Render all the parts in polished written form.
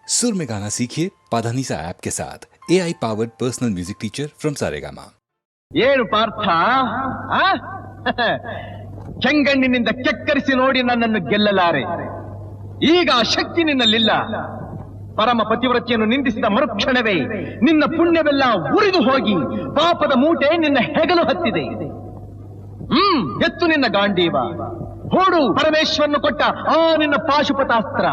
सुर में गाना सीखिए पाधानीसा ऐप के साथ AI powered personal music teacher from Saregama. ಏನು ಪಾರ್ಥ ಚೆಂಗಣ್ಣಿನಿಂದ ಕೆಕ್ಕರಿಸಿ ನೋಡಿ ನನ್ನನ್ನು ಗೆಲ್ಲಲಾರೆ. ಈಗ ಆ ಶಕ್ತಿ ನಿನ್ನಲ್ಲಿಲ್ಲ. ಪರಮ ಪತಿವ್ರತೆಯನ್ನು ನಿಂದಿಸಿದ ಮರುಕ್ಷಣವೇ ನಿನ್ನ ಪುಣ್ಯವೆಲ್ಲ ಉರಿದು ಹೋಗಿ ಪಾಪದ ಮೂಟೆ ನಿನ್ನ ಹೆಗಲು ಹತ್ತಿದೆ. ಎತ್ತು ನಿನ್ನ ಗಾಂಡೀವ, ಹೂಡು ಪರಮೇಶ್ವರನು ಕೊಟ್ಟ ಆ ನಿನ್ನ ಪಾಶುಪತಾಸ್ತ್ರ.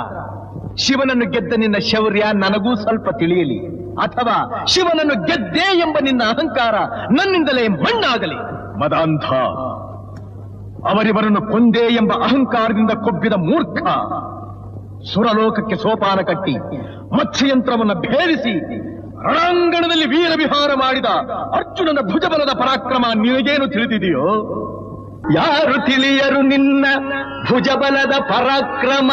ಶಿವನನ್ನು ಗೆದ್ದ ನಿನ್ನ ಶೌರ್ಯ ನನಗೂ ಸ್ವಲ್ಪ ತಿಳಿಯಲಿ, ಅಥವಾ ಶಿವನನ್ನು ಗೆದ್ದೆ ಎಂಬ ನಿನ್ನ ಅಹಂಕಾರ ನನ್ನಿಂದಲೇ ಮಣ್ಣಾಗಲಿ. ಮದಾಂಧ, ಅವರಿವರನ್ನು ಕೊಂದೆ ಎಂಬ ಅಹಂಕಾರದಿಂದ ಕೊಬ್ಬಿದ ಮೂರ್ಖ, ಸುರಲೋಕಕ್ಕೆ ಸೋಪಾನ ಕಟ್ಟಿ ಮತ್ಸ್ಯಯಂತ್ರವನ್ನು ಭೇದಿಸಿ ರಣಾಂಗಣದಲ್ಲಿ ವೀರವಿಹಾರ ಮಾಡಿದ ಅರ್ಜುನನ ಭುಜಬಲದ ಪರಾಕ್ರಮ ನಿನಗೇನು ತಿಳಿದಿದೆಯೋ? ಯಾರು ತಿಳಿಯರು ನಿನ್ನ ಭುಜಬಲದ ಪರಾಕ್ರಮ?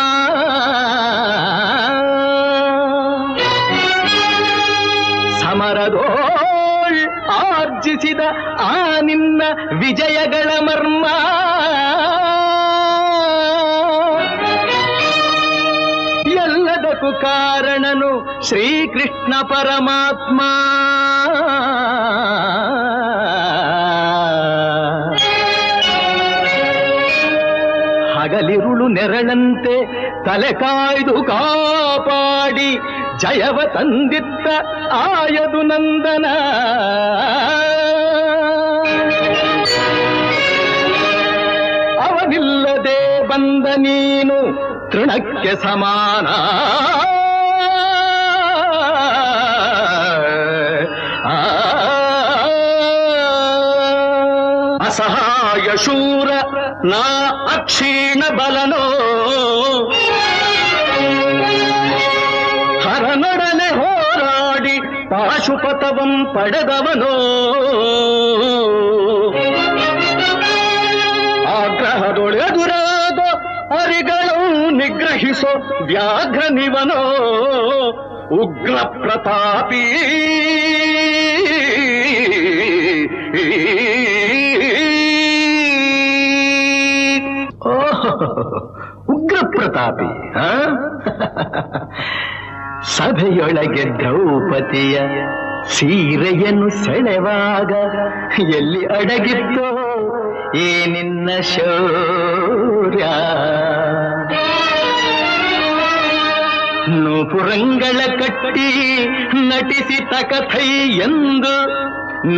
ಸಮರದೋಳ್ ಆರ್ಜಿಸಿದ ಆ ನಿನ್ನ ವಿಜಯಗಳ ಮರ್ಮ ಎಲ್ಲದಕ್ಕೂ ಕಾರಣನು ಶ್ರೀಕೃಷ್ಣ ಪರಮಾತ್ಮ. ಹಗಲಿರುಳು ನೆರಳಂತೆ ತಲೆ ಕಾಯ್ದು ಕಾಪಾಡಿ ಜಯವ ತಂದಿತ್ತ ಆಯದು ನಂದನ. ಅವನಿಲ್ಲದೆ ಬಂದ ನೀನು ತೃಣಕ್ಕೆ ಸಮಾನ. ಅಸಹಾಯ ಶೂರ ನಾ ಅಕ್ಷೀಣ ಬಲನೋ, ಹರನೊಡನೆ ಹೋರಾಡಿ ಪಾಶುಪತವಂ ಪಡೆದವನೋ. ಆಗ್ರಹದೊಳೆದುರಾದ ಅರಿಗಳು ನಿಗ್ರಹಿಸೋ ವ್ಯಾಘ್ರ ನಿವನೋ. ಉಗ್ರ ಪ್ರತಾಪಿ ಉಗ್ರ ಪ್ರತಾಪಿ. ಸಭೆಯೊಳಗೆ ದ್ರೌಪದಿಯ ಸೀರೆಯನ್ನು ಸೆಳೆವಾಗ ಎಲ್ಲಿ ಅಡಗಿತ್ತೋ ಈ ನಿನ್ನ ಶೌರ್ಯ? ನೂಪುರಂಗಳ ಕಟ್ಟಿ ನಟಿಸಿ ತಕಥೈ ಎಂದು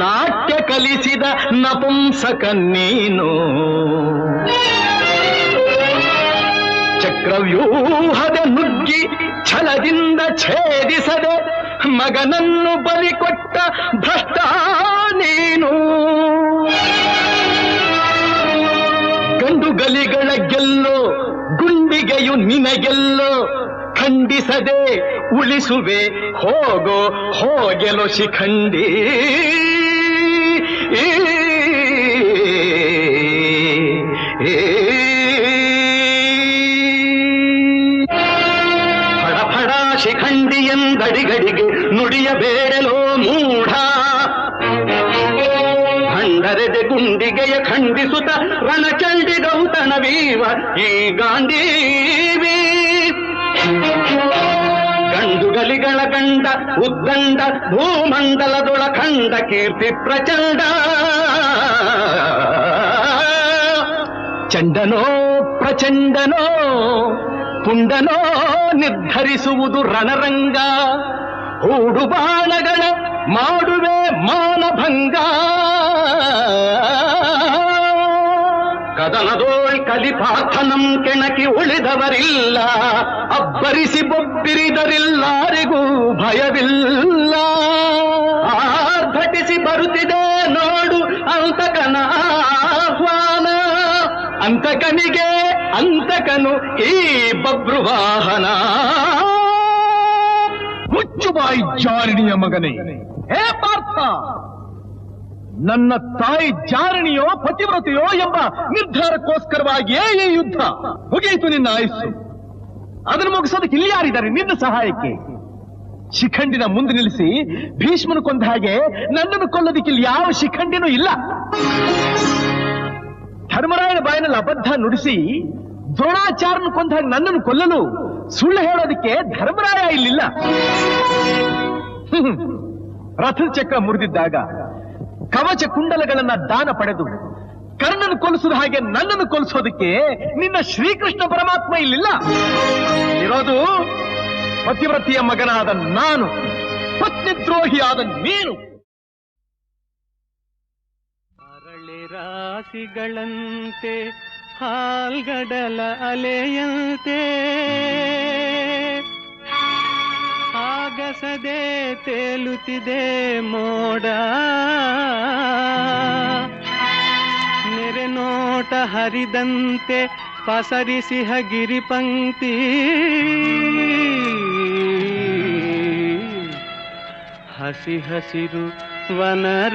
ನಾಟ್ಯ ಕಲಿಸಿದ ನಪುಂಸಕ ನೀನು. ಚಕ್ರವ್ಯೂಹದ ನುಗ್ಗಿ ಛಲದಿಂದ ಛೇದಿಸದೆ ಮಗನನ್ನು ಬಲಿಕೊಟ್ಟ ಭ್ರಷ್ಟ ನೀನು. ಗಂಡುಗಲಿಗಳ ಗೆಲ್ಲೋ ಗುಂಡಿಗೆಯು ನಿನಗೆಲ್ಲೋ, ಖಂಡಿಸದೆ ಉಳಿಸುವೆ ಹೋಗೋ ಹೋಗೆಲೋ ಶಿಖಂಡಿ. ಶಿಖಂಡಿ ಎಂದಡಿಗಡಿಗೆ ನುಡಿಯಬೇಡಲೋ ಮೂಢ. ಭಂಡರೆದೆ ಗುಂಡಿಗೆಯ ಖಂಡಿಸುತ್ತ ರಣಚಂಡಿ ಗೌತಣವೀವ ಈ ಗಾಂಡೀವಿ. ಗಂಡುಗಲಿಗಳ ಗಂಡ ಉದ್ದಂಡ ಭೂಮಂಡಲದೊಳ ಖಂಡ ಕೀರ್ತಿ ಪ್ರಚಂಡ. ಚಂಡನೋ ಪ್ರಚಂಡನೋ ಪುಂಡನೋ ನಿರ್ಧರಿಸುವುದು ರಣರಂಗ. ಹೂಡು ಬಾಣಗಳ ಮಾಡುವೆ ಮಾನಭಂಗ. ಕದನದೋಳ್ ಕಲಿಪಾರ್ಥನಂ ಕೆಣಕಿ ಉಳಿದವರಿಲ್ಲ. ಅಬ್ಬರಿಸಿ ಬೊಬ್ಬಿರಿದರಿಲ್ಲಾರಿಗೂ ಭಯವಿಲ್ಲ. ಆರ್ಭಟಿಸಿ ಬರುತ್ತಿದೆ ನೋಡು ಅಂತಕನ ಆಹ್ವಾನ. ಅಂತಕನಿಗೆ ಅಂತಕನು ಈ ಬಬ್ರುವಾಹನ. ಮುಚ್ಚುಬಾಯಿ ಜಾರಿಣಿಯ ಮಗನೇ. ಹೇ ಪಾರ್ಥ, ನನ್ನ ತಾಯಿ ಜಾರಣಿಯೋ ಪತಿವ್ರತೆಯೋ ಎಂಬ ನಿರ್ಧಾರಕ್ಕೋಸ್ಕರವಾಗಿಯೇ ಈ ಯುದ್ಧ. ಮುಗಿಯಿತು ನಿನ್ನ ಆಯುಸ್ಸು. ಅದನ್ನು ಮುಗಿಸೋದಕ್ಕೆ ಇಲ್ಲಿ ಯಾರಿದ್ದಾರೆ ನಿನ್ನ ಸಹಾಯಕ್ಕೆ? ಶಿಖಂಡಿನ ಮುಂದೆ ನಿಲ್ಲಿಸಿ ಭೀಷ್ಮನು ಕೊಂದ ಹಾಗೆ ನನ್ನನ್ನು ಕೊಲ್ಲೋದಕ್ಕೆ ಇಲ್ಲಿ ಯಾವ ಶಿಖಂಡಿನೂ ಇಲ್ಲ. ಧರ್ಮರಾಯನ ಬಾಯಿನಲ್ಲಿ ಅಬದ್ಧ ನುಡಿಸಿ ದ್ರೋಣಾಚಾರ್ಯನು ಕೊಂದ ಹಾಗೆ ನನ್ನನ್ನು ಕೊಲ್ಲಲು ಸುಳ್ಳು ಹೇಳೋದಕ್ಕೆ ಧರ್ಮರಾಯ ಇಲ್ಲಿಲ್ಲ. ರಥದ ಚಕ್ರ ಮುರಿದಿದ್ದಾಗ ಕವಚ ಕುಂಡಲಗಳನ್ನ ದಾನ ಪಡೆದು ಕರ್ಣನ ಕೊಲಿಸಿದ ಹಾಗೆ ನನ್ನನ್ನು ಕೊಲಿಸೋದಕ್ಕೆ ನಿನ್ನ ಶ್ರೀಕೃಷ್ಣ ಪರಮಾತ್ಮ ಇಲ್ಲಿಲ್ಲ. ಇರೋದು ಪತಿವ್ರತಿಯ ಮಗನಾದ ನಾನು, ಪತ್ನಿದ್ರೋಹಿಯಾದ ನೀನು. ಅರಳೆ ರಾಶಿಗಳಂತೆ ಹಾಲ್ಗಡಲ ಅಲೆಯಂತೆ ಆಗಸದೆ ತೇಲುತ್ತಿದೆ ಮೋಡ, ನೆರೆನೋಟ ಹರಿದಂತೆ ಪಸರಿಸಿಹ ಗಿರಿಪಂಕ್ತಿ, ಹಸಿ ಹಸಿರು ವನರಾಜಿನೋಡ.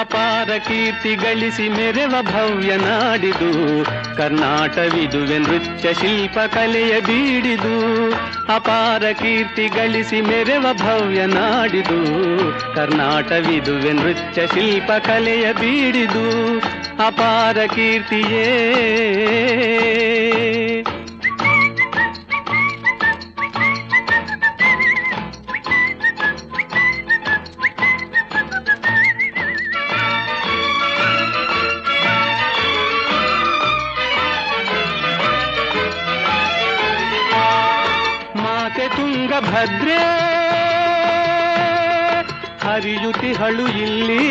ಅಪಾರ ಕೀರ್ತಿ ಗಳಿಸಿ ಮೆರೆವ ಭವ್ಯ ನಾಡಿದು, ಕರ್ನಾಟವಿದುವೆ ನೃತ್ಯ ಶಿಲ್ಪ ಕಲೆಯ ಬೀಡಿದು. ಅಪಾರ ಕೀರ್ತಿ ಗಳಿಸಿ ಮೆರೆವ ಭವ್ಯ ನಾಡಿದು, ಕರ್ನಾಟವಿದುವೆ ನೃತ್ಯ ಶಿಲ್ಪ ಕಲೆಯ ಬೀಡಿದು. ಅಪಾರ ಕೀರ್ತಿಯೇ ತುಂಗಭದ್ರೆ ಹರಿಯುತಿಹಳು ಇಲ್ಲಿ,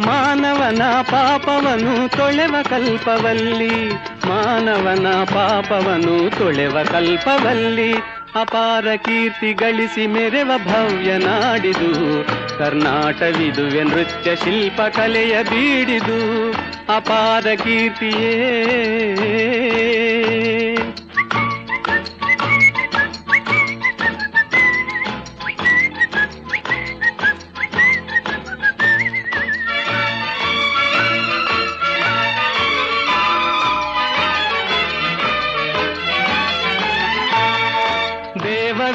ಮಾನವನ ಪಾಪವನು ತೊಳೆವ ಕಲ್ಪವಲ್ಲಿ, ಮಾನವನ ಪಾಪವನು ತೊಳೆವ ಕಲ್ಪವಲ್ಲಿ. ಅಪಾರ ಕೀರ್ತಿ ಗಳಿಸಿ ಮೆರೆವ ಭವ್ಯ ನಾಡಿದು, ಕರ್ನಾಟವಿದುವೆ ನೃತ್ಯ ಶಿಲ್ಪ ಕಲೆಯ ಬೀಡಿದು. ಅಪಾರ ಕೀರ್ತಿಯೇ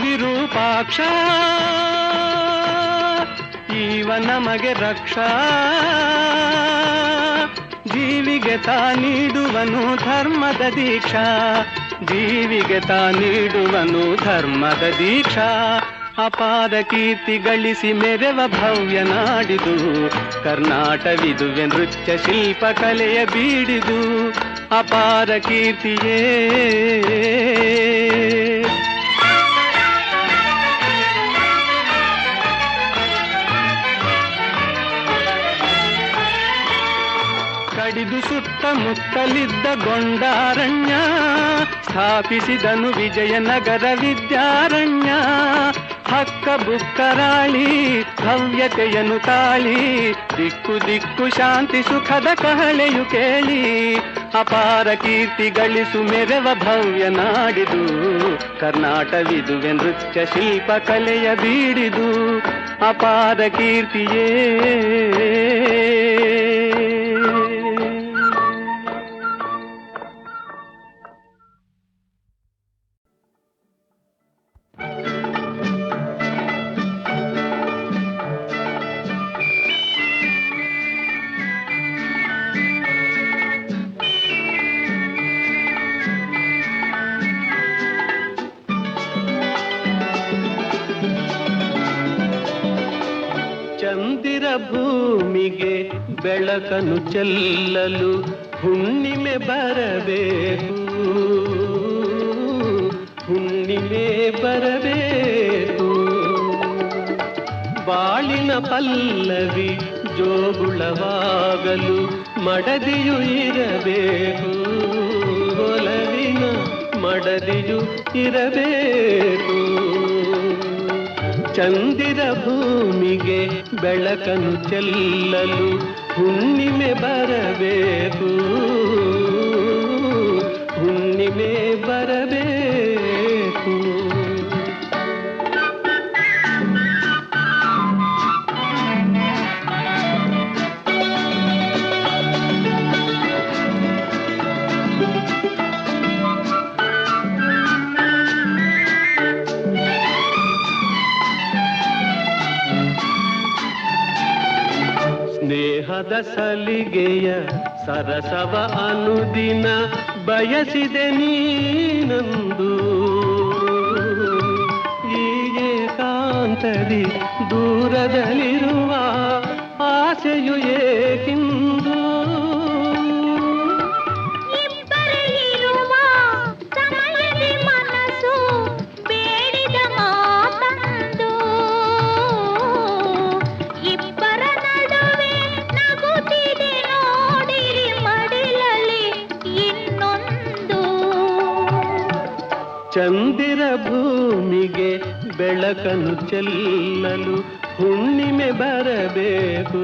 ವಿರೂಪಾಕ್ಷ ಈವ ನಮಗೆ ರಕ್ಷಾ, ಜೀವಿಗೆ ತಾ ನೀಡುವನು ಧರ್ಮದ ದೀಕ್ಷಾ, ಜೀವಿಗೆ ತಾ ನೀಡುವನು ಧರ್ಮದ ದೀಕ್ಷಾ. ಅಪಾರ ಕೀರ್ತಿ ಗಳಿಸಿ ಮೆರೆವ ಭವ್ಯ ನಾಡಿದು, ಕರ್ನಾಟವಿದುವೆ ನೃತ್ಯ ಶಿಲ್ಪ ಕಲೆಯ ಬೀಡಿದು. ಅಪಾರ ಕೀರ್ತಿಯೇ ಕಡಿದು ಸುತ್ತಮುತ್ತಲಿದ್ದ ಗೊಂಡಾರಣ್ಯ, ಸ್ಥಾಪಿಸಿದನು ವಿಜಯನಗರ ವಿದ್ಯಾರಣ್ಯ. ಹಕ್ಕ ಬುಕ್ಕರಾಳಿ ಭವ್ಯತೆಯನ್ನು ತಾಳಿ, ದಿಕ್ಕು ದಿಕ್ಕು ಶಾಂತಿ ಸುಖದ ಕಹಳೆಯು ಕೇಳಿ. ಅಪಾರ ಕೀರ್ತಿ ಗಳಿಸು ಮೆರೆವ ಭವ್ಯ ನಾಡಿದು, ಕರ್ನಾಟವಿದುವೆ ನೃತ್ಯ ಶಿಲ್ಪ ಕಲೆಯ ಬೀಡಿದು. ಅಪಾರ ಕೀರ್ತಿಯೇ ಚಂದಿರ ಭೂಮಿಗೆ ಬೆಳಕನ್ನು ಚೆಲ್ಲಲು ಹುಣ್ಣಿಮೆ ಬರಬೇಕು, ಹುಣ್ಣಿಮೆ ಬರಬೇಕು. ಬಾಳಿನ ಪಲ್ಲವಿ ಜೋಗುಳವಾಗಲು ಮಡದಿಯು ಇರಬೇಕು, ಒಲವಿನ ಮಡದಿಯು ಇರಬೇಕು. ಚಂದಿರ ಭೂಮಿಗೆ ಬೆಳಕನ್ನು ಚೆಲ್ಲಲು ಹುಣ್ಣಿಮೆ ಬರಬೇಕು, ಹುಣ್ಣಿಮೆ ಬರಬೇಕು. ಪ್ರೇಮದ ಸಲಿಗೆಯ ಸರಸವ ಅನುದಿನ ಬಯಸಿದೆ ನೀನಂದು. ಈ ಏಕಾಂತದಿ ದೂರದಲ್ಲಿರುವ ಆಸೆಯು ಏಕಿಂದು. ಚಂದಿರ ಭೂಮಿಗೆ ಬೆಳಕನ್ನು ಚೆಲ್ಲಲು ಹುಣ್ಣಿಮೆ ಬರಬೇಕು,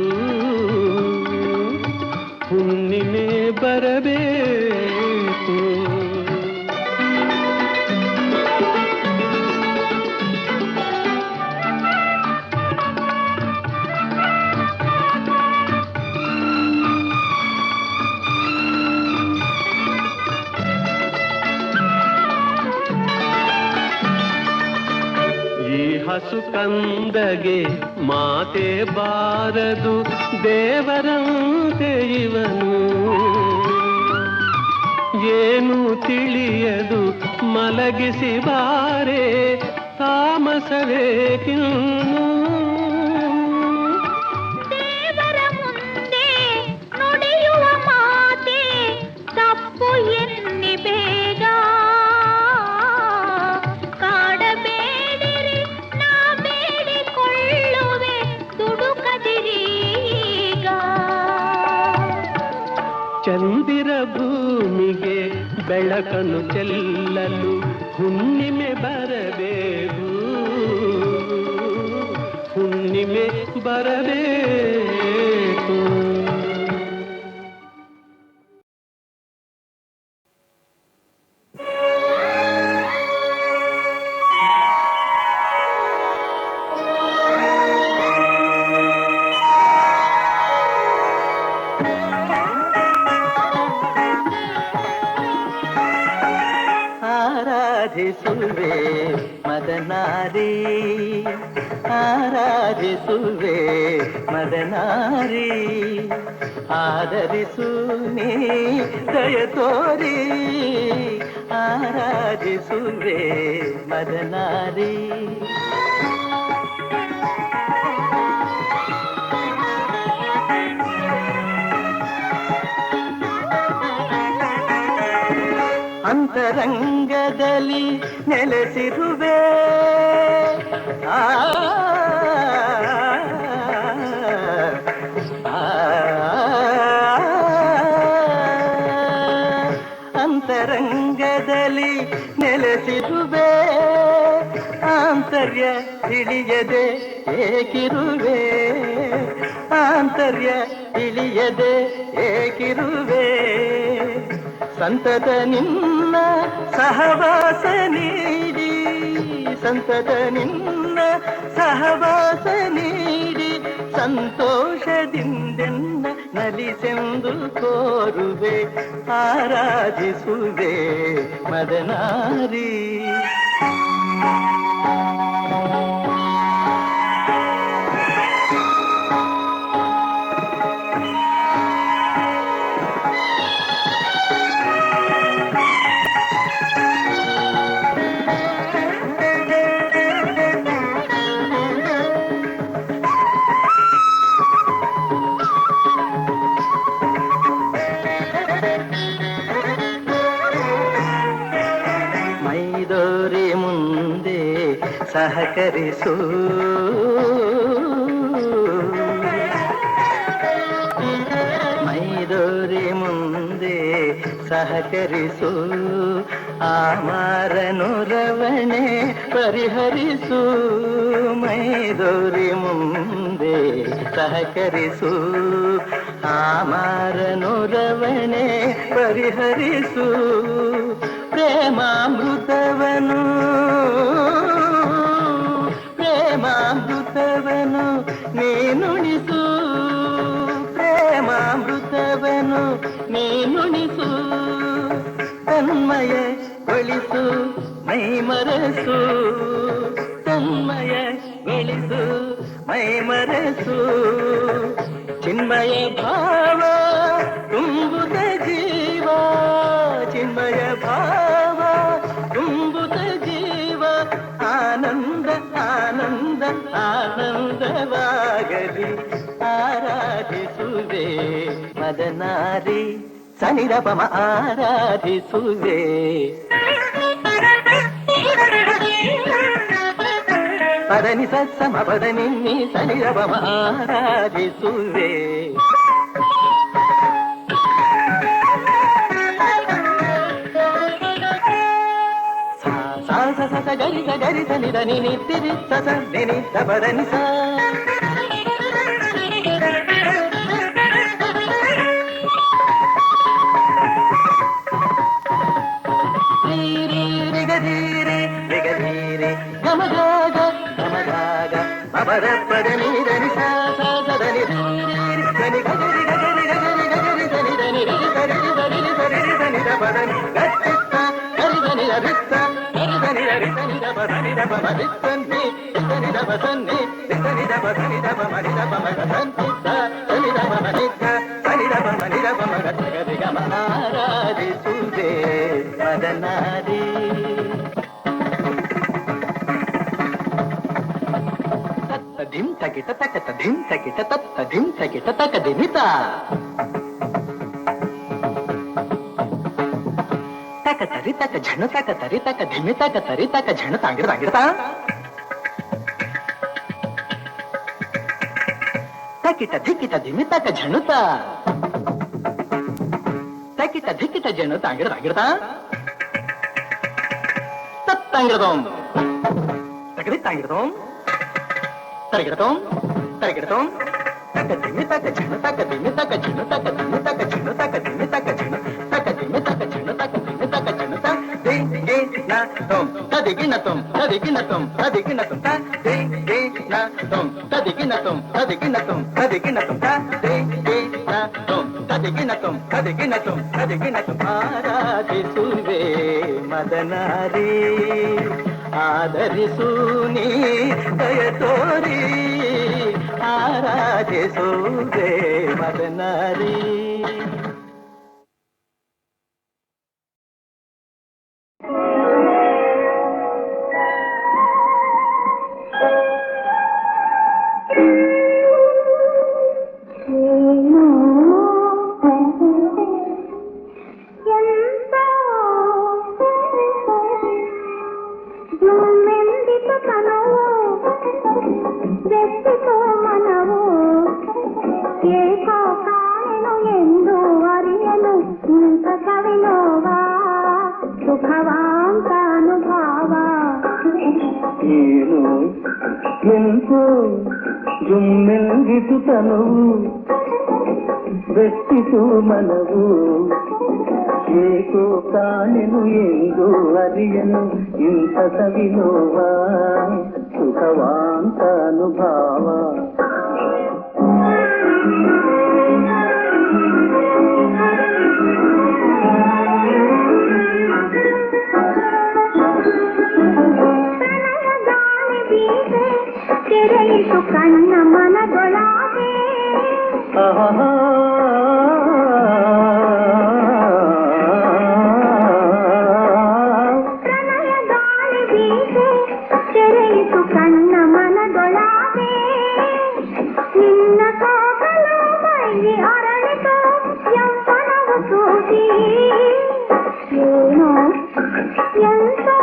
ಹುಣ್ಣಿಮೆ ಬರಬೇಕು. ಹಸು ಕಂದಗೆ ಮಾತೆ ಬಾರದು ದೇವರಂತೆ ಇವನು. ಏನು ತಿಳಿಯದು ಮಲಗಿಸಿ ಬಾರೆ ತಾಮಸವೇಕಿನ್ನು. ದೇವರ ಮುಂದೆ ನುಡಿಯುವ ಮಾತೆ ತಪ್ಪು ಎನ್ನಿ ಬೇಗ. ಚಂದಿರ ಭೂಮಿಗೆ ಬೆಳಕನ್ನು ಚೆಲ್ಲಲು ಹುಣ್ಣಿಮೆ ಬರಬೇಕು, ಹುಣ್ಣಿಮೆ ಬರಬೇಕು. ಆರಾಧಿಸುವೆ ಮದನಾರಿ, ಆರಾಧಿಸುವೆ ಮದನಾರಿ, ಆದರಿಸು ನೀ ದಯ ತೋರಿ, ಆರಾಧಿಸುವೆ ಮದನಾರಿ. ಅಂತರಂಗದಲ್ಲಿ ನೆಲೆಸಿರುವೆ, ಅಂತರಂಗದಲ್ಲಿ ನೆಲೆಸಿರುವೆ, ಆಂತರ್ಯ ತಿಳಿಯದೆ ಏಕಿರುವೆ, ಆಂತರ್ಯ ತಿಳಿಯದೆ ಏಕಿರುವೆ. ಸಂತತ ನಿನ್ನ ಸಹವಾಸ ನೀಡಿ, ಸಂತತ ನಿನ್ನ ಸಹವಾಸ ನೀಡಿ, ಸಂತೋಷದಿಂದೆನ್ನ ನಲಿಸೆಂದು ಕೋರುವೆ, ಆರಾಧಿಸುವೆ ಮದನಾರಿ. ಮೈದೋರಿ ಮುಂದೆ ಸಹಕರಿಸು, ಮೈದೋರಿ ಮುಂದೆ ಸಹಕರಿಸು, ಆಮಾರನು ರವಣೆ ಪರಿಹರಿಸು, ಮೈದೋರಿ ಮುಂದೆ ಸಹಕರಿಸು, ಆಮಾರನು ರವಣೆ ಪರಿಹರಿಸು. ಪ್ರೇಮಾಮೃತವನು, ಪ್ರೇಮಾಮೃತವನು ನೀನುಣಿಸು, ಪ್ರೇಮಾಮೃತವನು ನೀನುಣಿಸು. ತನ್ಮಯಗೊಳಿಸು ಮೈಮರೆಸು, ತನ್ಮಯಗೊಳಿಸು ಮೈಮರೆಸು. ಚಿನ್ಮಯ ಭಾವ ತುಂಬುತ್ತ ಜೀವ, ಚಿನ್ಮಯ ಭಾವ ತುಂಬುತ್ತ ಜೀವ, ಆನಂದ ಆನಂದ ಆನಂದವಾಗಲಿ ಆರಾಧಿಸುವೆ ಮದನಾರಿ ಸನಿರಪಮ ಆರಾಧಿಸುವೆ. ಪದನಿ ಸಮ ಪದನಿ ಸನಿರಪಮ ಆರಾಧಿಸುವೆ. ಗರಿಸ ಗರಿಸ ನಿದ ನಿತ್ತಿ ಸಸ ನಿದ ಪದನಿ ಸ ರಿಗಧೀರೆ ರಿಗಧೀರೆ ಗಮಗಾಗ ಗಮಗಾಗ ಅಪದ ಪದ ನೀರನಿ ಸದನಿ ಧನಿ ಗರಿ ಗರಿ ಗರಿ ಗರಿ ಧನಿ ಧನಿ ರಿ ಸರಿ ಸರಿ ಸರಿ ಧನಿ ದ ಪದನಿ ಗತ್ತಿತ್ತ ಗರಿ ಧನಿ ರಿತ್ತ ಗರಿ ಧನಿ ರಿ ಧನಿ the ಪದನಿ the ಪಮ ರಿತ್ತನಿ Dhani the ಪದನಿ Dhani the ಪದನಿ the ಪಮ ರಿ the ಪಮ ಗಂತಿ Dhani the ಪಮ ನಿತ್ತ Dhani the ಪಮ ನಿ ದ ಪಮ ಗರಿ ಗರಿ ಗಮ ಆರಾಧಿಸುವೆ ಮದನಾರಿ. ಧಿಂ ತಕಿಟ ತಕತ ಧಿಂ ತಕಿಟ ತತ್ತ ಧಿಂ ತಕಿಟ ತಕ ದಿಮಿತ ತಕ ತರಿ ತಕ ಝಣ ತಕ ತರಿ ತಕ ಧಿಮಿ ತಕ ತರಿ ತಕ ಝಣ ತಾಂಗಿಡ ತಾಂಗಿಡತ ತಕಿಟ ಧಿಕಿಟ ಧಿಮಿ ತಕ ಝಣುತ ತಕಿಟ ಧಿಕಿಟ ಝಣ ತಾಂಗಿಡ ತಾಂಗಿಡತ ತತ್ತಾಂಗಿಡದೋಂ ತಕದಿ ತಾಂಗಿಡದೋಂ ತರಗಿಡತೋಂ ತರಗಿಡತೋಂ ತಕ ದಿಮಿ ತಕ ಝಣ ತಕ ದಿಮಿ ತಕ ಝಣ ತಕ ದಿಮಿ ತಕ ಝಣ ತಕ ದಿಮಿ ತಕ ಝಣ ತಕ ದಿಮಿ ತಕ ಝಣ ತಕ ದಿಮಿ ತಕ ಝಣ ತ ದೇ ಗೆ ನ ತೋಂ ತದಿಗಿನ ತೋಂ ತದಿಗಿನ ತೋಂ ತದಿಗಿನ ತೋಂ ತ ದೇ ಗೆ ನ ತೋಂ ತದಿಗಿನ ತೋಂ ತದಿಗಿನ ತೋಂ ತದಿಗಿನ ತೋಂ ತ ದೇ ಗೆ ನ ತೋಂ ತದಿಗಿನ ತೋಂ ತದಿಗಿನ ತೋಂ ತದಿಗಿನ ತೋಂ ಆರಾಧಿಸುವೆ ಮದನಾರಿ ಆದರಿಸು ನೀ ದಯ ತೋರಿ ಆರಾಧಿಸುವೆ ಮದನಾರಿ. ಎಂತೋ ಜುಮ್ಮೆಲ್ಗಿತು ತನವು ಬೆಟ್ಟಿತು ಮನವು ಏಕೋ ಕಾಣೆನು ಎಂದು ಅರಿಯನು ಇಂಥ ಸವಿನೋವ ಸುಖವಾಂತ ಅನುಭಾವ. ತೆರೆಯಿತು ಕಣ್ಣ ಮನದೊಳಗೆ ಪ್ರಣಯ ಗಾಳಿ ಬೀಸೆ ತೆರೆಯಿತು ಕಣ್ಣ ಮನದೊಳಗೆ ನಿನ್ನ ಸೋಗಲು ಮೈ ಅರಳಿತು ಯೌವನವು ಸೂಸಿ ಏನೋ ಎಂತೋ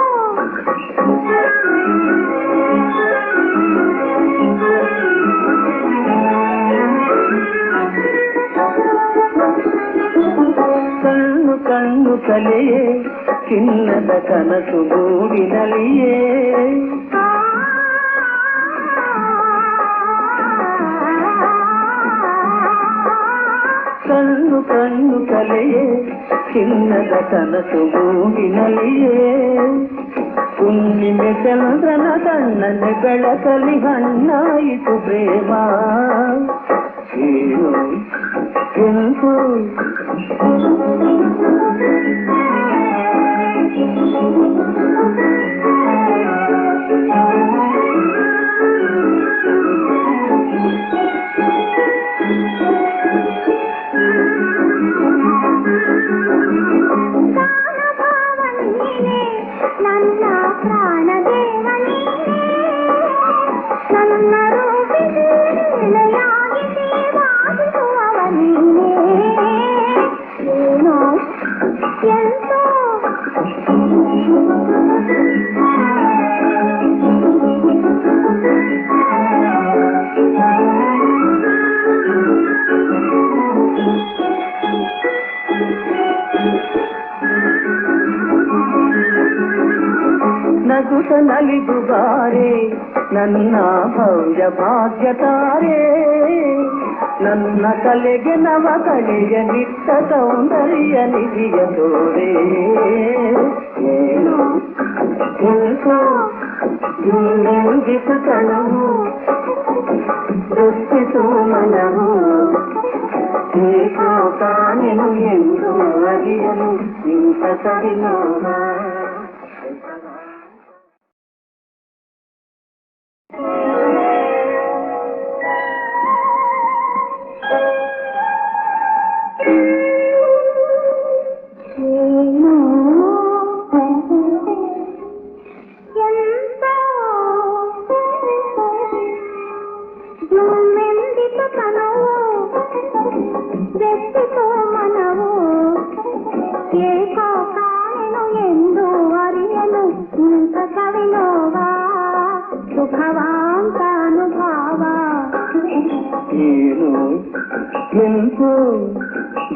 ಕಣ್ಣು ಕಣ್ಣು ಕಲೆಯೇ ಚಿನ್ನದ ಕನಸು ಗೂಡಿನಲಿಯೇ ಕಣ್ಣು ಕಣ್ಣು ಕಲೆಯೇ ಚಿನ್ನದ ಕನಸು ಗೂಡಿನಲಿಯೇ ಹುಣ್ಣಿಮೆ ಚಂದ್ರನ ಕಣ್ಣನೆ ಬೆಳಕಲಿ ಹಣ್ಣಾಯಿತು ಪ್ರೇಮ ಏನು ಎಂತೋ ನಲಿದುಗಾರೆ ನನ್ನ ಭವ್ಯ ಭಾಗ್ಯತಾರೆ ನನ್ನ ಕಲೆಗೆ ನವ ಕಲೆಯ ನಿಟ್ಟ ಸೌಂದರ್ಯ ನಿಧಿಯ ತೋರೆ ಏನು ಎಂತೋ ನಿಂದಿಸು ತನವು ದೃಷ್ಟಿಸು ಮನವು ಏಕೋ ಕಾಣೆನು ಎಂದು ಅರಿಯಲು ಇಂಥ ಸವಿನೋಹ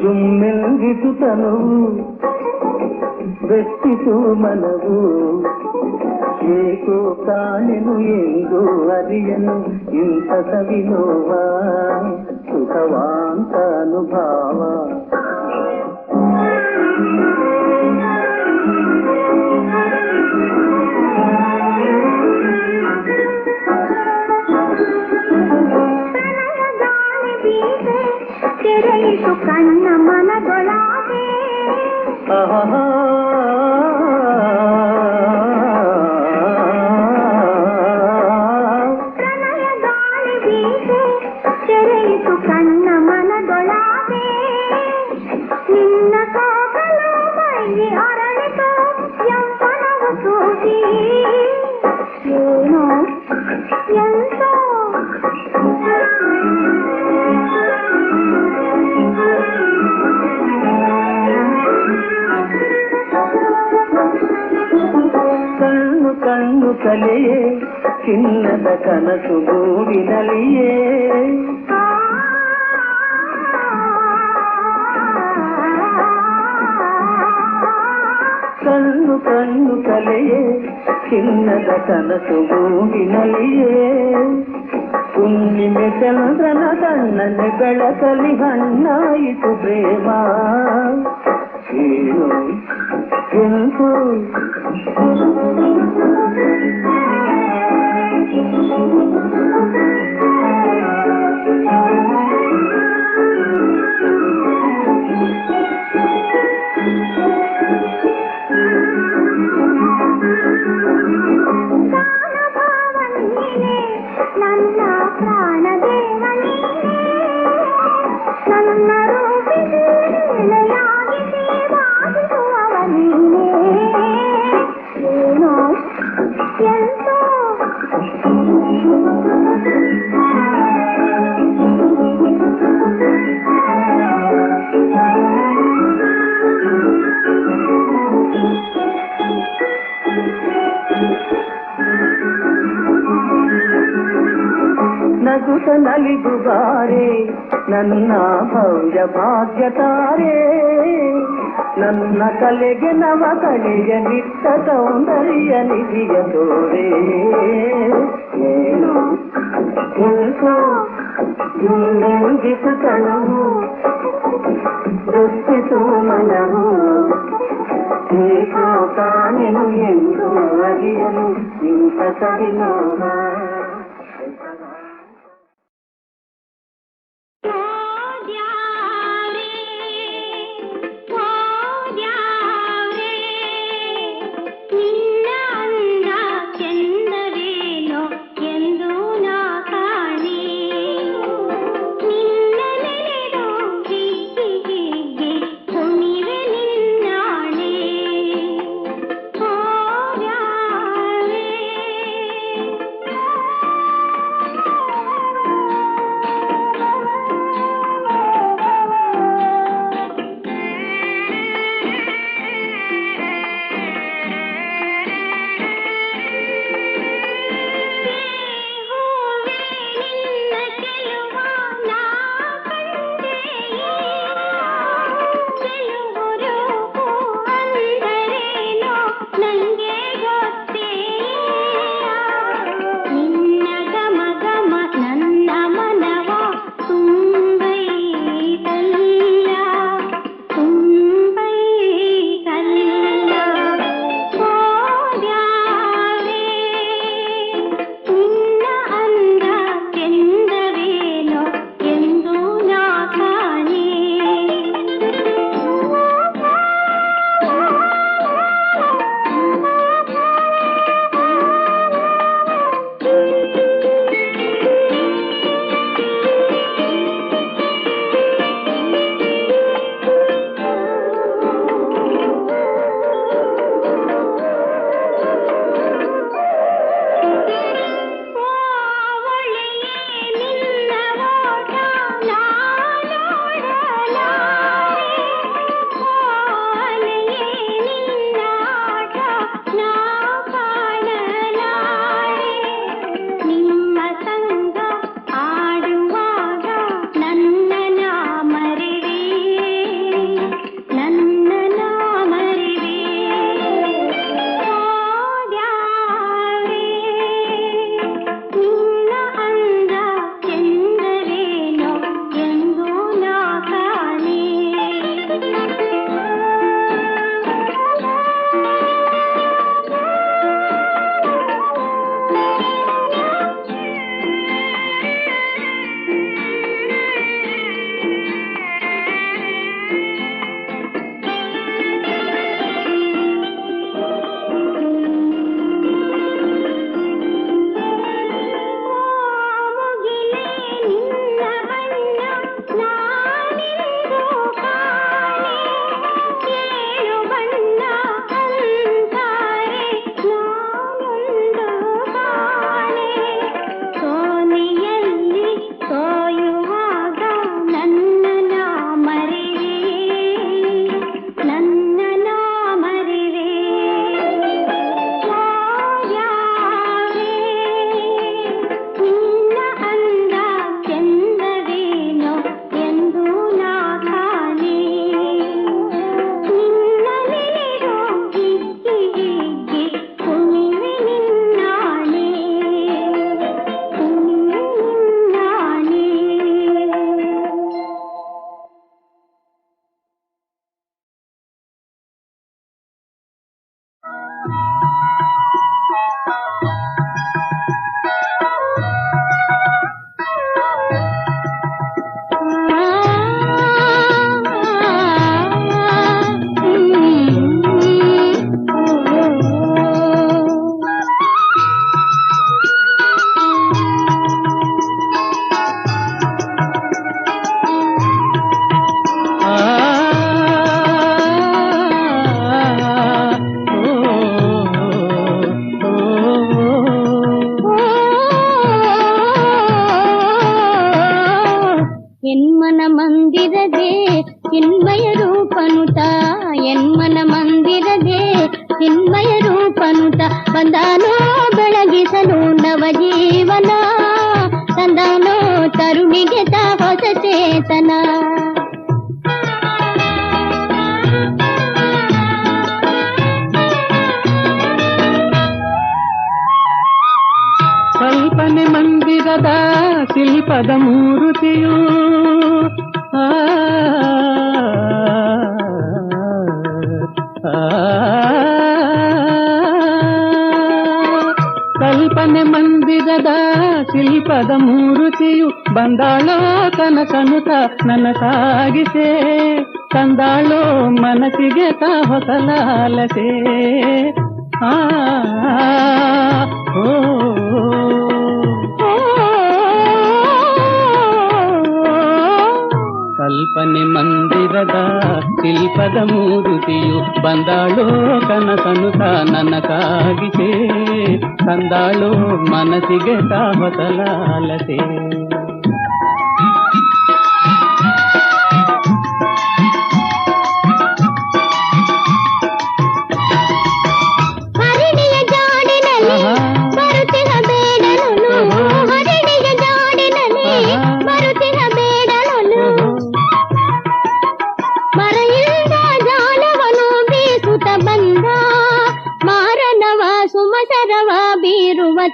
ಜುಮ್ಮೆಂದಿತು ತನವು ಬೆಟ್ಟಿತು ಮನವು ಏಕೋ ಕಾಣೆನು ಎಂದು ಅರಿಯನು ಇಂಥ ಸವಿನೋವ ಸುಖವಾಂತ ಅನುಭಾವ ತೆರೆಯಿತು ಕಣ್ಣ ಮನದೊಳಗೆ ಪ್ರಣಯ ಗಾಳಿ ಬೀಸೆ ತೆರೆಯಿತು ಕಣ್ಣ ಮನದೊಳಗೆ ನಿನ್ನ ಸೋಗಲು ಮೈ ಅರಳಿತು ಯೌವನವು ಸೂಚಿ ಏನೋ ಎಂತೋ ಕಣ್ಣು ಕಣ್ಣು ಕಲೆಯೇ ಚಿನ್ನದ ಕನಸು ಗೂಡಿನಲ್ಲಿಯೇ ಕಣ್ಣು ಕಣ್ಣು ಕಲೆಯೇ ಚಿನ್ನದ ಕನಸು ಗೂಡಿನಲ್ಲಿಯೇ ಹುಣ್ಣಿಮೆ ಚಂದ್ರನ ಕಣ್ಣನೆ ಬೆಳಕಲಿ ಹಣ್ಣಾಯಿತು ಪ್ರೇಮ ಏನು ಎಂತೋ ನನ್ನ ಪ್ರಾಣದೇವ ನನ್ನ ರೂಪಿಯಾಗಿ ಸೇವಾಗುವ ನೀನೇ ಏನೋ ಎಂತೋ ನಗುತ ನಲಿದುಗಾರೆ ನನ್ನ ಭವ್ಯ ಭಾಗ್ಯತಾರೆ ನನ್ನ ಕಲೆಗೆ ನವ ಕಲೆಯ ನಿಟ್ಟ ಸೌಂದರ್ಯ ನಿಧಿಯ ತೋರೆ ಏನು ಎಂತೋ ನಿಂದಿಸು ತನವು ದೃಷ್ಟಿಸು ಮನವು ಏಕೋ ಕಾಣೆನು ಎಂದು ಅರಿಯಲು ಇಂಥ ಸವಿನೋಹ Oh ಎನ್ಮನ ಮಂದಿರದೆ ಚಿನ್ಮಯ ರೂಪನುತ ಎನ್ಮನ ಮಂದಿರದೆ ಚಿನ್ಮಯ ರೂಪನುತ ಬಂದಾನೋ ಬೆಳಗಿಸಲು ನವಜೀವನ ತಂದಾನೋ ತರುಣಿಗೆ ತಾ ಹೊಸ ಚೇತನ ಕಲ್ಪನೆ ಮಂದಿರದ ಶಿಲ್ಪದ ಮೂರುತಿಯು ಕಲ್ಪನೆ ಮಂದಿರದ ಶಿಲ್ಪದ ಮೂರುತಿಯು ಬಂದಾಳೋ ಕನಸನುತ ನನಸಾಗಿಸೆ ತಂದಾಳೋ ಮನಸ್ಸಿಗೆ ತಾ ಹೊಸಲಾಲಸೆ ಕಲ್ಪನೆ ಮಂದಿರದ ಶಿಲ್ಪದ ಮೂರುತಿಯು ಬಂದಾಳೋ ಕನಸನುತ ನನಸಾಗಿಸೆ ತಂದಾಳೋ ಮನಸ್ಸಿಗೆ ತಾ ಹೊಸಲಾಲಸೆ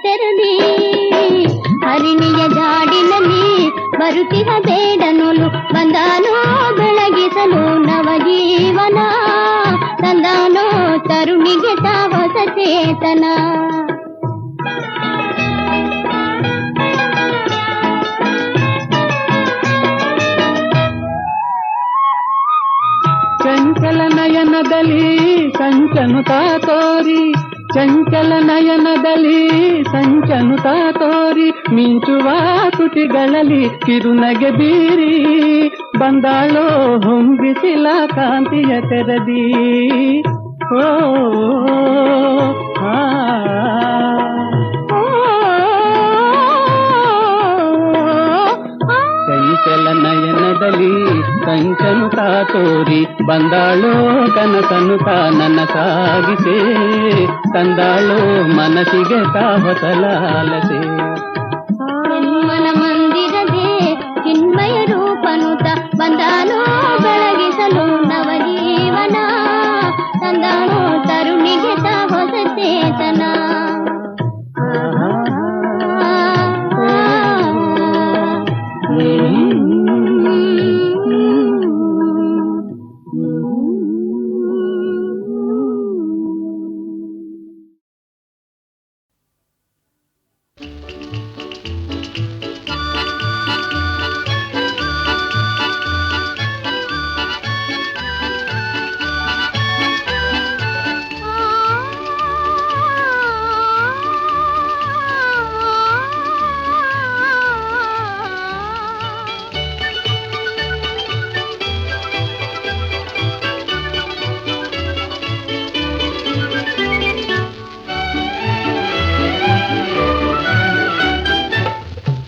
ತೆರಳಿ ಹರಿಣಿಯ ಜಾಡಿನಲ್ಲಿ ಬರುತ್ತಿಹ ಬೇಡನೊಲು ಬಂದಾನೋ ಬೆಳಗಿಸಲು ನವಜೀವನ ತಂದಾನೋ ತರುಣಿಗೆ ತಾ ಹೊಸ ಚೇತನ ಚಂಚಲ ನಯನದಲ್ಲಿ ಸಂಚನುತ ತೋರಿ ಚಂಚಲ ನಯನದಲ್ಲಿ ಸಂಚನುತ ತೋರಿ ಮಿಂಚುವ ತುಟಿಗಳಲ್ಲಿ ಕಿರುನಗೆ ಬೀರಿ ಬಂದಾಳೋ ಹೊಂಬಿಸಿಲ ಕಾಂತಿಯ ತೆರದಿ ಓ ಚಂಚಲ ನಯನದಲ್ಲಿ ಸಂಚನುತ ತೋರಿ ಬಂದಾಳೋ ಕನಸನುತ ನನಸಾಗಿಸೆ ತಂದಾಳೋ ಮನಸ್ಸಿಗೆ ತಾ ಹೊಸಲಾಲಸೆ ಎನ್ಮನ ಮಂದಿರದೆ ಚಿನ್ಮಯ ರೂಪನುತ ಬಂದಾನೋ ಬೆಳಗಿಸಲು ನವಜೀವನ ತಂದಾನೋ ತರುಣಿಗೆ ತಾ ಹೊಸ ಚೇತನ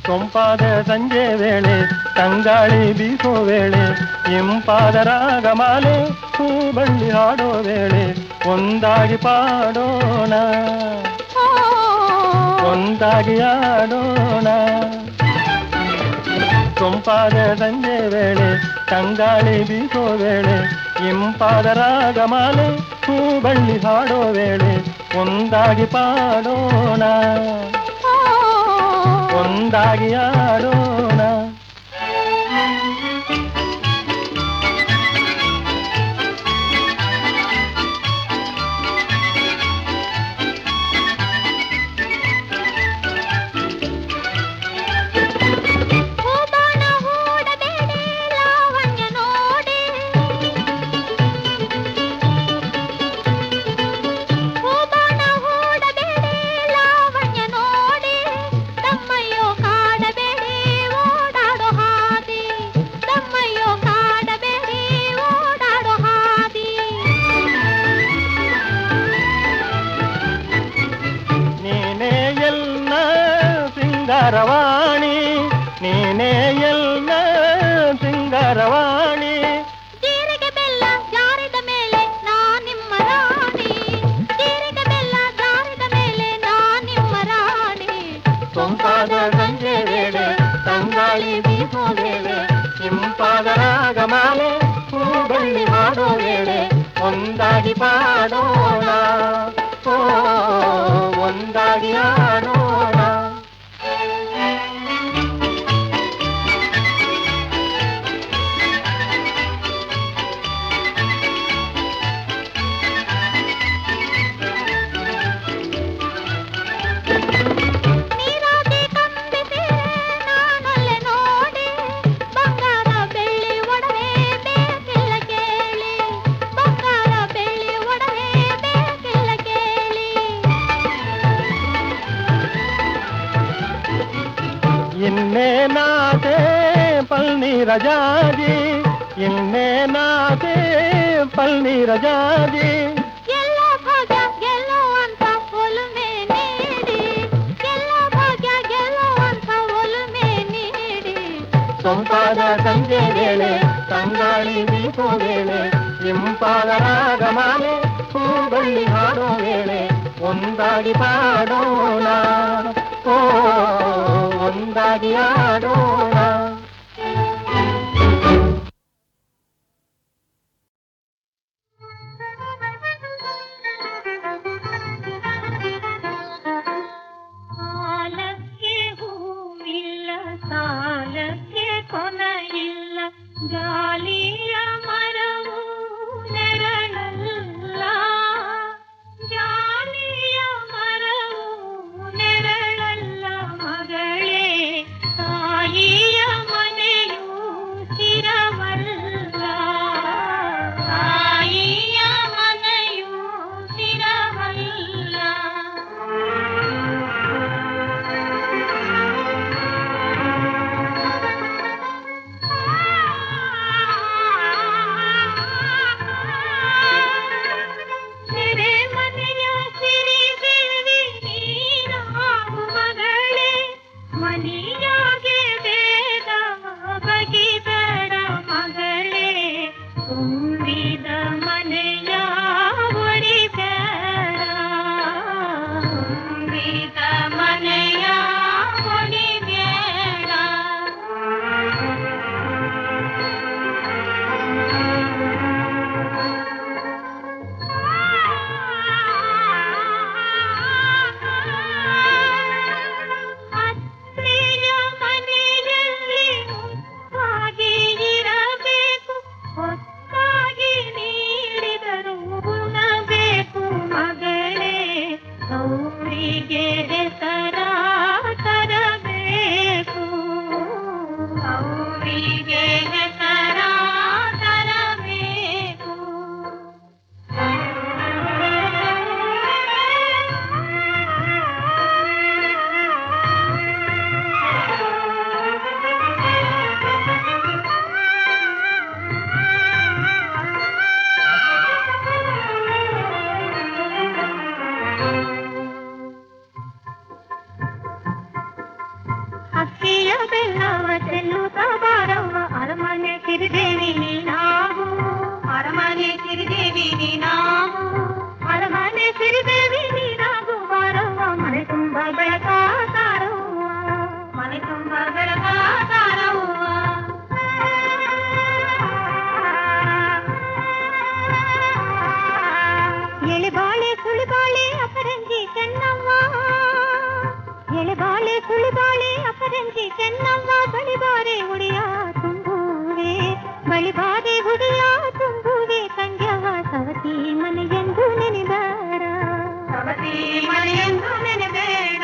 ಸೊಂಪಾದ ಸಂಜೆ ವೇಳೆ ತಂಗಾಳಿ ಬೀಸೋ ವೇಳೆ ಇಂಪಾದ ರಾಗಮಾಲೆ ಹೂಬಳ್ಳಿ ಹಾಡೋ ವೇಳೆ ಒಂದಾಗಿ ಪಾಡೋಣ ಒಂದಾಗಿ ಆಡೋಣ ಸೊಂಪಾದ ಸಂಜೆ ವೇಳೆ ತಂಗಾಳಿ ಬೀಸೋ ವೇಳೆ ಇಂಪಾದ ರಾಗಮಾಲೆ ಹೂಬಳ್ಳಿ ಹಾಡೋ ವೇಳೆ ಒಂದಾಗಿ ಪಾಡೋಣ ಒಂದಾಗಿ ಆಡೋಣ ರವಾಣಿ ನೀನೇ ಎಲ್ಲ ತಂಪಾದ ಸಂಜೆ ವೇಳೆ ತಂಗಾಳಿ ಬೀಸೋ ವೇಳೆ ಇಂಪಾದ ರಾಗಮಾಲೆ ಹೂಬಳ್ಳಿ ಹಾಡೋ ವೇಳೆ ಒಂದಾಗಿ ಪಾಡೋಣ, ಓ ಒಂದಾಗಿ ಆಡೋಣ. ಇನ್ನೇನಾದೆ ಪಲ್ನೀರ ಜಾಜಿ, ಇನ್ನೇನಾದೆ ಪಲ್ನೀರ ಜಾಜಿ. ಎಲ್ಲ ಭಾಗ್ಯ ಗೆಲ್ಲುವಂತ ಒಲುಮೆ ನೀಡಿ, ಎಲ್ಲ ಭಾಗ್ಯ ಗೆಲ್ಲುವಂತ ಒಲುಮೆ ನೀಡಿ. ಸೊಂಪಾದ ಸಂಜೆ ವೇಳೆ ತಂಗಾಳಿ ಬೀಸೋ ವೇಳೆ ಇಂಪಾದ ರಾಗಮಾಲೆ ಹೂಬಳ್ಳಿ ಹಾಡೋ ವೇಳೆ ಒಂದಾಗಿ ಪಾಡೋಣ, ಓ ಒಂದಾಗಿ ಆಡೋಣ. ಸಾಲಕ್ಕೆ ಹೂವಿಲ್ಲ, ಸಾಲಕ್ಕೆ ಕೊನೆಯಿಲ್ಲ, ಗಾಳಿಯ ಮರವು ನೆರಳಲ್ಲ, ಗಾಳಿಯ ಮರವು ನೆರಳಲ್ಲ ಮಗಳೇ, ತಾಯಿಯ ಮನೆಯು ಸ್ಥಿರವಲ್ಲ, ತಾಯಿಯ ಮನೆಯು ಸ್ಥಿರವಲ್ಲ. ಸಿರೆ ಮನೆಯ ಸಿರಿದೇವಿ ನೀನಾಗು ಮಗಳೇ, ಮನಿಯಾಗೆ ಬೇಡ ಬಗಿಬೇಡ ಮಗಳೇ, ತುಂಬಿದ ಮನೆಯ ಒಡಿಬೇಡ, ತುಂಬಿದ ಮನೆಯ ಒಡಿಬೇಡ. ಅತ್ತೆಯ ಮನೆಯಲ್ಲಿ ಮುತ್ತಾಗಿ ಇರಬೇಕು, ಹೊತ್ತಾಗಿ ನೀಡಿದರು ಉಣಬೇಕು ಮಗಳೇ, ಅವರಿಗೆ ಹೆಸರ ತರಬೇಕು, ಅವರಿಗೆ ಹೆಸರ ತರಬೇಕು. ಅಕ್ಕಿಯ ಬೆಲ್ಲವ ಚೆಲ್ಲುತ್ತ ಬಾರವ್ವ, ಅರಮನೆ ಸಿರಿದೇವಿ ನೀನಾಗು, ಅರಮನೆ ಸಿರಿದೇವಿ ನೀನಾಗು, ಅರಮನೆ ಸಿರಿದೇವಿ ನೀನಾಗು ಬಾರವ್ವ, ಮನೆ ತುಂಬ ಬೆಳಕ ತಾರವ್ವ, ಮನೆ ತುಂಬ ಬೆಳಕ ತಾರವ್ವ. ಎಳೆಬಾಳೆ ಸುಳಿಬಾಳೆ ಅಪರಂಜಿ ಚೆನ್ನವ್ವ, ಎಳೆಬಾಳೆ ಸುಳಿಬಾಳೆ ಅಪರಂಜಿ ಚೆನ್ನವ್ವ, ಬಳಿಬಾರೆ ಉಡಿಯ ತುಂಬುವೆ, ಬಳಿಬಾರೆ ಉಡಿಯ ತುಂಬುವೆ ತಂಗ್ಯವ್ವ, ಸವತಿ ಮನೆಯೆಂದು ನೆನೆಬೇಡ, ಸವತಿ ಮನೆಯೆಂದು ನೆನೆಬೇಡ.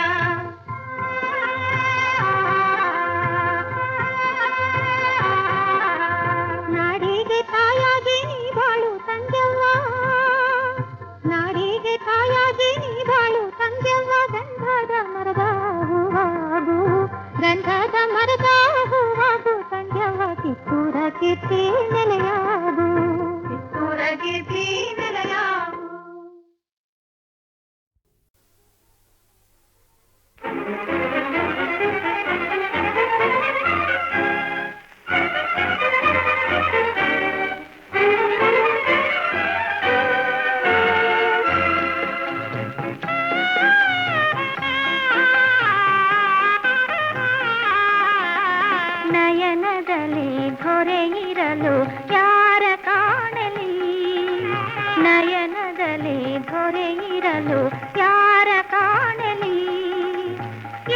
ನಾಡಿಗೆ ತಾಯಾಗಿ ನೀ ಬಾಳು ತಂಗ್ಯವ್ವ, ನಾಡಿಗೆ ತಾಯಾಗಿ ನೀ ಬಾಳು ತಂಗ್ಯವ್ವ, ಗಂಧದ ಮರದ ಹೂವಾಗು, ಗಂಧದ ಮರದ ಹೂವಾಗು ತಂಗ್ಯವ್ವ, ಕಿತ್ತೂರ ಕೀರ್ತಿ ನೆಲೆಯಾಗು. ನಯನದಲ್ಲಿ ಘೊರೆ ಇರಲು ಯಾರ ಕಾಣಲಿ, ನಯನದಲ್ಲಿ ಘೊರೆ ಇರಲು ಯಾರ ಕಾಣಲಿ,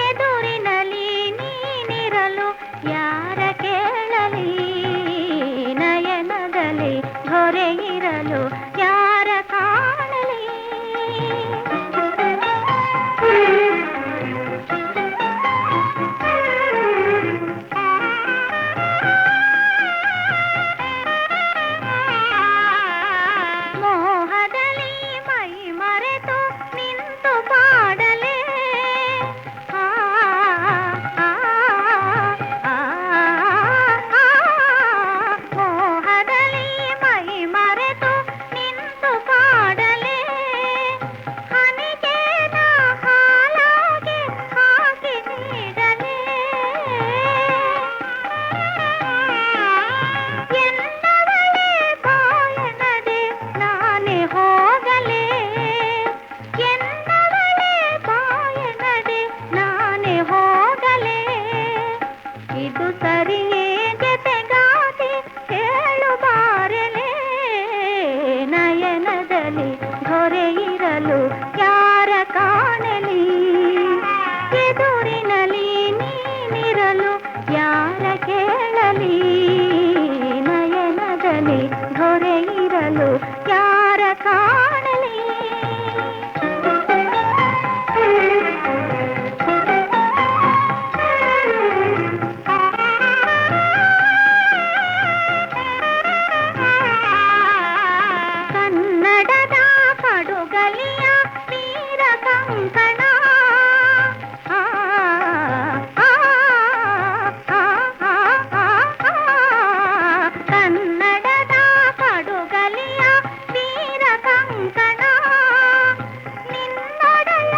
ಎದುರಿನಲ್ಲಿ ನೀನಿರಲು ಯಾರ ಕೇಳಲಿ, ನಯನದಲ್ಲಿ ಘೊರೆ ಇರಲು ಯಾರ ಕಾಣಲಿ. ಮೋಹದಲ್ಲಿ ಮೈ ಮರೆತು ನಿಂತು ಪಾಡಲೇ, ಮೋಹದಲ್ಲಿ ಮೈ ಮರೆತು ನಿಂತು ಪಾಡಲೇ, ಹನಿಗೇನ ಹಾಲಾಗಿ ಹಾಕಿ ನೀಡಲೇ, ಎನ್ನವಳೇ ಬಾಯನದೆ ನಾನೇ ಹೋಗಲೇ, ಎನ್ನವಳೇ ಬಾಯನದೆ ನಾನೇ ಹೋಗಲೇ, ಇದು ಸರಿಯೇ ಜತೆಗಾತಿ ಹೇಳು ಬಾರಲೇ, ನಯನದಲ್ಲಿ ಘೊರೆ ಇರಲು ಯಾರ ಕಾಣಲಿ, ಎದುರಿನಲ್ಲಿ ನೀನಿರಲು ಯಾರ ಕೇಳಲಿ, ನಯನದಲ್ಲಿ ಘೊರೆ ಇರಲು ಯಾರ ಕಾಣಲಿ. ಕನ್ನಡದ ಪಡುಗಲಿಯ ನೀರ ಕಂಕಣ, ಕನ್ನಡದ ಪಡುಗಲಿಯ ನೀರ ಕಂಕಣ, ನಿನ್ನೊಡೆಯ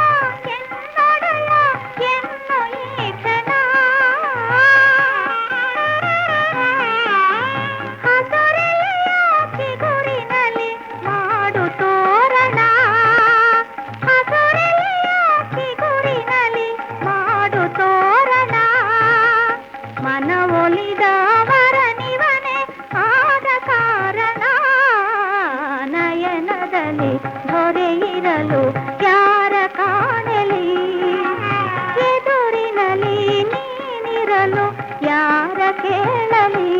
ಎನ್ನೊಡೆಯ ಎನ್ನು ಈ ಕ್ಷಣ, ಹಸುರೆಲೆಯ ಚಿಗುರಿನಲ್ಲಿ ಮಾಡು ತೋರಣ, ಹಸುರೆಲೆಯ ಚಿಗುರಿನಲ್ಲಿ ಮಾಡು ತೋರಣ, ಮನವೊಲಿದವರ ನಿವನೆ ಆದ ಕಾರಣ, ನಯನದಲ್ಲಿ ಘೊರೆ ಇರಲು ಯಾರ ಕಾಣಲಿ, ಎದುರಿನಲ್ಲಿ ನೀನಿರಲು ಯಾರ ಕೇಳಲಿ,